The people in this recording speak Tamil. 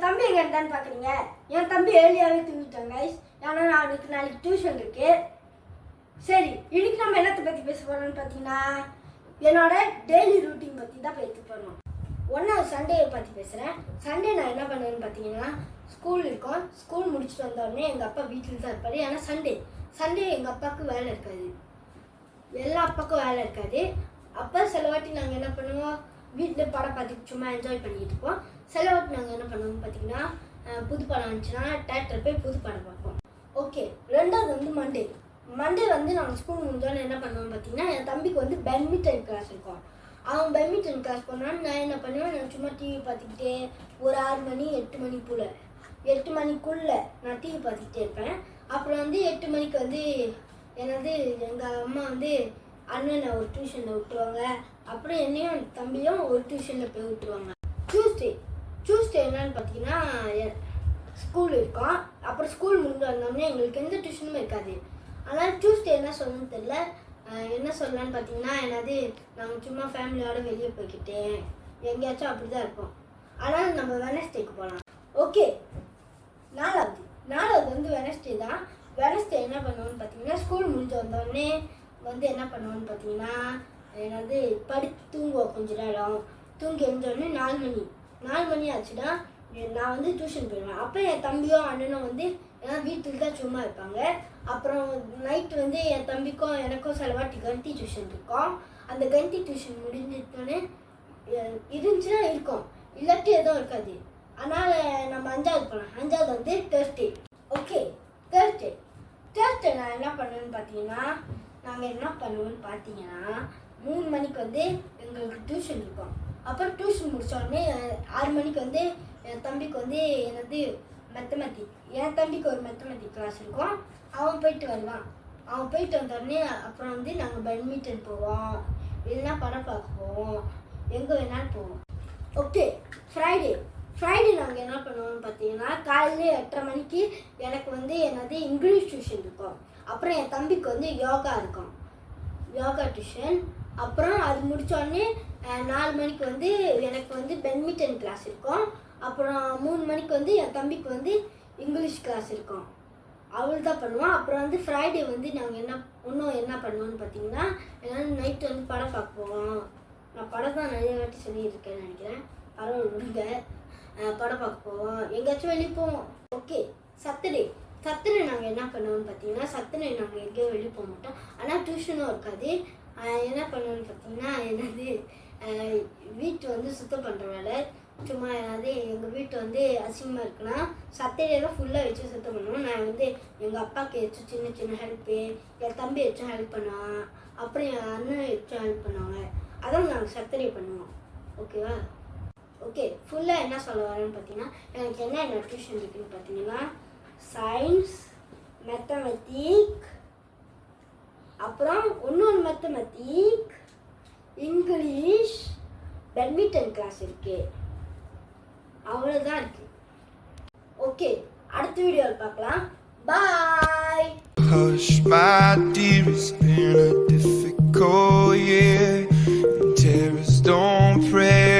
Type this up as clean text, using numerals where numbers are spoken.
தம்பி எங்கே இருந்தான்னு பார்க்குறீங்க? என் தம்பி ஏர்லியாகவே தூங்கிட்டாங்க கைஸ். ஏன்னா அவனுக்கு நாளைக்கு டியூஷன் இருக்கு. சரி, இன்னைக்கு நம்ம என்னத்தை பற்றி பேச போகிறோம்னு பார்த்தீங்கன்னா என்னோட டெய்லி ரூட்டீன் பற்றி தான் பேச போகிறோம். ஒன்றாவது சண்டேயை பற்றி பேசுகிறேன். சண்டே நான் என்ன பண்ணுவேன்னு பார்த்தீங்கன்னா ஸ்கூல் இருக்கும். ஸ்கூல் முடிச்சுட்டு வந்தோடனே எங்கள் அப்பா வீட்டில் தான் இருப்பார். ஏன்னா சண்டே எங்கள் அப்பாவுக்கு வேலை இருக்காது, எல்லா அப்பாவுக்கும் வேலை இருக்காது. அப்போ சில வாட்டி நாங்கள் என்ன பண்ணுவோம், வீட்டில் படம் பார்த்துட்டு சும்மா என்ஜாய் பண்ணிக்கிட்டு இருப்போம். சில வாட்டி நாங்கள் என்ன பண்ணுவோம்னு பார்த்தீங்கன்னா புது படம் வந்துச்சுன்னா தேட்டரில் போய் புது படம் பார்ப்போம். ஓகே, ரெண்டாவது வந்து மண்டே வந்து நாங்கள் ஸ்கூல் முடிஞ்சோன்னு என்ன பண்ணுவோம்னு பார்த்தீங்கன்னா என் தம்பிக்கு வந்து பேட்மிண்டன் கிளாஸ் இருக்கும். அவன் பேட்மிண்டன் கிளாஸ் போனான்னு நான் என்ன பண்ணுவேன், நான் சும்மா டிவி பார்த்துக்கிட்டே ஒரு 6 மணி 8 மணிக்குள்ளே நான் டிவி பார்த்துக்கிட்டே இருப்பேன். அப்புறம் வந்து 8 மணிக்கு வந்து என்னது எங்கள் அம்மா வந்து அண்ணனை ஒரு டியூஷனில் விட்டுருவாங்க. அப்புறம் என்னையும் தம்பியும் ஒரு டியூஷனில் போய் விட்டுருவாங்க. டியூஸ்டே என்னன்னு பார்த்தீங்கன்னா ஸ்கூல் இருக்கும். அப்புறம் ஸ்கூல் முடிஞ்சு வந்தோடனே எங்களுக்கு எந்த டியூஷனுமே இருக்காது. அதனால் டியூஸ்டே என்ன சொல்லணும்னு தெரியல. என்ன சொல்லலான்னு பார்த்தீங்கன்னா என்னது நாங்கள் சும்மா ஃபேமிலியோடு வெளியே போய்க்கிட்டேன் எங்கேயாச்சும் அப்படி தான் இருப்போம். ஆனால் நம்ம வெனஸ்டேக்கு போகலாம். ஓகே, நாலாவது வந்து வெனஸ்டே தான். வெனஸ்டே என்ன பண்ணுவோன்னு பார்த்தீங்கன்னா ஸ்கூல் முடிஞ்சு வந்தோடனே வந்து என்ன பண்ணுவோன்னு பார்த்தீங்கன்னா என்னது படுத்து தூங்குவோம். கொஞ்ச நேரம் தூங்கி எழுந்தோடனே 4 மணி ஆச்சுன்னா நான் வந்து டியூஷன் போயிடுவேன். அப்போ என் தம்பியும் அண்ணனும் வந்து ஏன்னா வீட்டுக்கு தான் சும்மா இருப்பாங்க. அப்புறம் நைட்டு வந்து என் தம்பிக்கும் எனக்கும் சில வாட்டி கண்டி டியூஷன் இருக்கும். அந்த கண்டி டியூஷன் முடிஞ்சிட்டோன்னே இருந்துச்சுன்னா இருக்கும், இல்லாட்டி எதுவும் இருக்காது. அதனால் நம்ம 5வது போகலாம். 5வது வந்து தேர்ஸ்டே. ஓகே, தேர்ஸ்டே நான் என்ன பண்ணுவேன்னு பார்த்தீங்கன்னா 3 மணிக்கு வந்து எங்களுக்கு டியூஷன் இருக்கும். அப்புறம் டியூஷன் முடித்தோடனே 6 மணிக்கு வந்து என் தம்பிக்கு வந்து என்னது என் தம்பிக்கு ஒரு மேத்தமெட்டிக் கிளாஸ் இருக்கும். அவன் போயிட்டு வருவான். அவன் போயிட்டு வந்தோடனே அப்புறம் வந்து நாங்கள் பேட்மிண்டன் போவோம், இல்லைன்னா படம் பார்க்க போவோம், எங்கே வேணாலும் போவோம். ஓகே, ஃப்ரைடே நாங்கள் என்ன பண்ணுவோம்னு பார்த்தீங்கன்னா காலையில் 8:30 மணிக்கு எனக்கு வந்து என்னது இங்கிலீஷ் டியூஷன் இருக்கும். அப்புறம் என் தம்பிக்கு வந்து யோகா டியூஷன். அப்புறம் அது முடித்தோடனே 4 மணிக்கு வந்து எனக்கு வந்து பேட்மிண்டன் கிளாஸ் இருக்கும். அப்புறம் 3 மணிக்கு வந்து என் தம்பிக்கு வந்து இங்கிலீஷ் கிளாஸ் இருக்கும். அவள் தான் பண்ணுவோம். அப்புறம் வந்து ஃப்ரைடே வந்து நாங்கள் என்ன பண்ணுவோம்னு பார்த்தீங்கன்னா நைட்டு வந்து படம் பார்க்க போவோம். நான் படம் தான் நிறைய வாட்டி சொல்லியிருக்கேன்னு நினைக்கிறேன், பரவாயில்ல விடுங்க. படம் பார்க்க போவோம், எங்கேயாச்சும் வெளியே போவோம். ஓகே, சட்டர்டே நாங்கள் என்ன பண்ணுவோம்னு பார்த்தீங்கன்னா சட்டர்டே நாங்கள் எங்கேயும் வெளியே போக மாட்டோம். ஆனால் டியூஷனும் இருக்காது. என்ன பண்ணுவோன்னு பார்த்தீங்கன்னா என்னது வீட்டு வந்து சுத்தம் பண்ணுற வேலை. சும்மா ஏதாவது எங்கள் வீட்டு வந்து அசிங்கமாக இருக்குன்னா சட்டர்டே தான் ஃபுல்லாக வச்சு சுத்தம் பண்ணுவோம். நான் வந்து எங்கள் அப்பாவுக்கு ஏதாச்சும் சின்ன ஹெல்ப்பு, என் தம்பி ஏதாச்சும் ஹெல்ப் பண்ணுவான், அப்புறம் என் அண்ணன் ஏதாச்சும் ஹெல்ப் பண்ணுவாங்க. அதான் நாங்கள் சட்டர்டே பண்ணுவோம். ஓகேவா? ஓகே, ஃபுல்லாக என்ன சொல்ல வரேன்னு பார்த்தீங்கன்னா எனக்கு என்ன டியூஷன் இருக்குன்னு பார்த்தீங்கன்னா சயின்ஸ், மேத்தமெட்டிக், அப்புறம் இன்னொரு மேத்தமெட்டிக், இங்கிலீஷ், பேட்மிண்டன் கிளாஸ் இருக்கு. அவ்வளோதான் இருக்கு. ஓகே, அடுத்த வீடியோவில் பார்க்கலாம். பாய். Hush my dear, it's been a difficult year and terrorists don't pray.